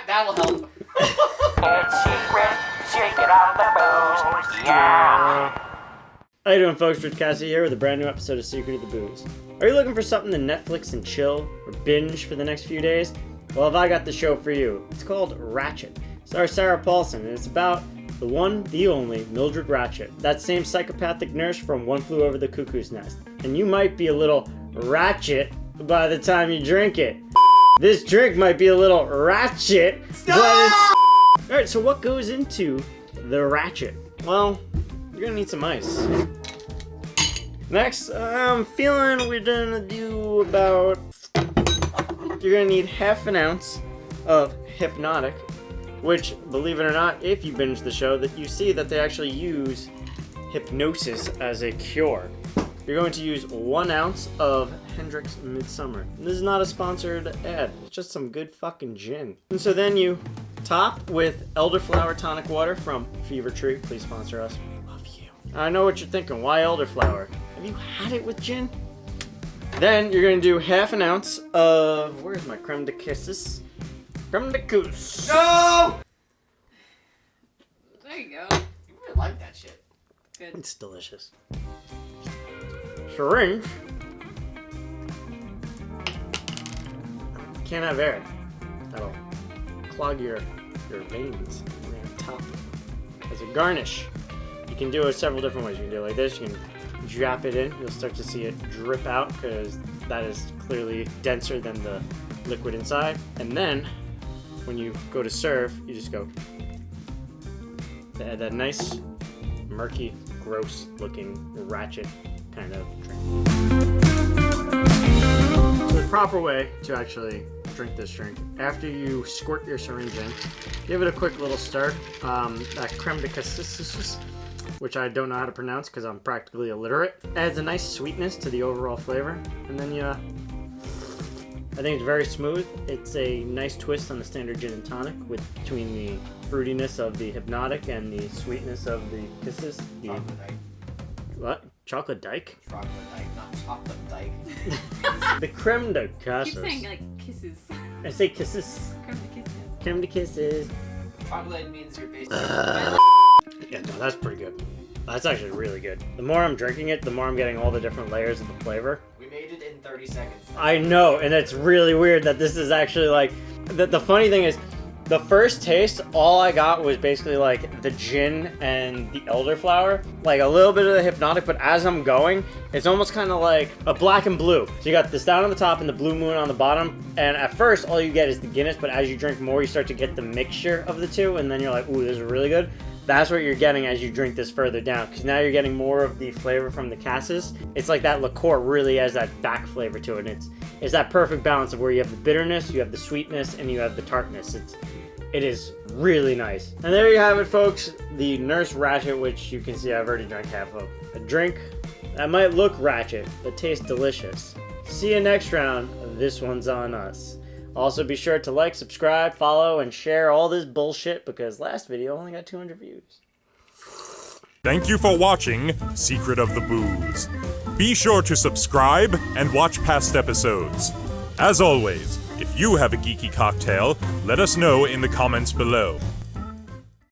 that'll help. How you doing, folks? Ratched here with a brand new episode of Secret of the Booze. Are you looking for something to Netflix and chill or binge for the next few days? Well, have I got the show for you. It's called Ratched. It stars Sarah Paulson, and it's about the one, the only, Mildred Ratched, that same psychopathic nurse from One Flew Over the Cuckoo's Nest. And you might be a little ratchet by the time you drink it. This drink might be a little ratchet, but it's... Alright, so what goes into the Ratched? Well, you're gonna need some ice. Next, I'm feeling we're gonna do about... You're gonna need half an ounce of Hypnotic, which, believe it or not, if you binge the show, that you see that they actually use hypnosis as a cure. You're going to use 1 ounce of Hendricks Midsummer. This is not a sponsored ad, it's just some good fucking gin. And so then you top with Elderflower tonic water from Fever Tree. Please sponsor us. We love you. I know what you're thinking, why Elderflower? Have you had it with gin? Then you're gonna do half an ounce of, where's my Crème de Cassis? Crème de Cassis. No! There you go. You really like that shit. Good. It's delicious. Syringe. Can't have air. That'll clog your veins. And then top as a garnish. You can do it several different ways. You can do it like this. You can drop it in. You'll start to see it drip out because that is clearly denser than the liquid inside. And then when you go to serve, you just go to add that nice, murky, gross looking ratchet kind of drink. So the proper way to actually drink this drink, after you squirt your syringe in, give it a quick little stir. That Crème de Cassis, which I don't know how to pronounce because I'm practically illiterate, adds a nice sweetness to the overall flavor. And then I think it's very smooth. It's a nice twist on the standard gin and tonic between the fruitiness of the Hypnotic and the sweetness of the Kisses. Chocolate dyke. What? Chocolate dyke? Chocolate dyke, not chocolate dyke. The Crème de Cassis. Keep saying like kisses. I say kisses. Crème de kisses. Crème de Cassis. Chocolate means you're basically... Yeah, no, that's pretty good. That's actually really good. The more I'm drinking it, the more I'm getting all the different layers of the flavor. We made it in 30 seconds. I know, and it's really weird that this is actually like... The funny thing is, the first taste, all I got was basically like the gin and the elderflower. Like a little bit of the Hypnotic, but as I'm going, it's almost kind of like a black and blue. So you got this down on the top and the blue moon on the bottom. And at first, all you get is the Guinness, but as you drink more, you start to get the mixture of the two. And then you're like, ooh, this is really good. That's what you're getting as you drink this further down, because now you're getting more of the flavor from the Cassis. It's like that liqueur really has that back flavor to it. And it's that perfect balance of where you have the bitterness, you have the sweetness, and you have the tartness. It is really nice. And there you have it, folks. The Nurse Ratched, which you can see I've already drank half of. A drink that might look ratchet, but tastes delicious. See you next round. This one's on us. Also, be sure to like, subscribe, follow, and share all this bullshit because last video only got 200 views. Thank you for watching Secret of the Booze. Be sure to subscribe and watch past episodes. As always, if you have a geeky cocktail, let us know in the comments below.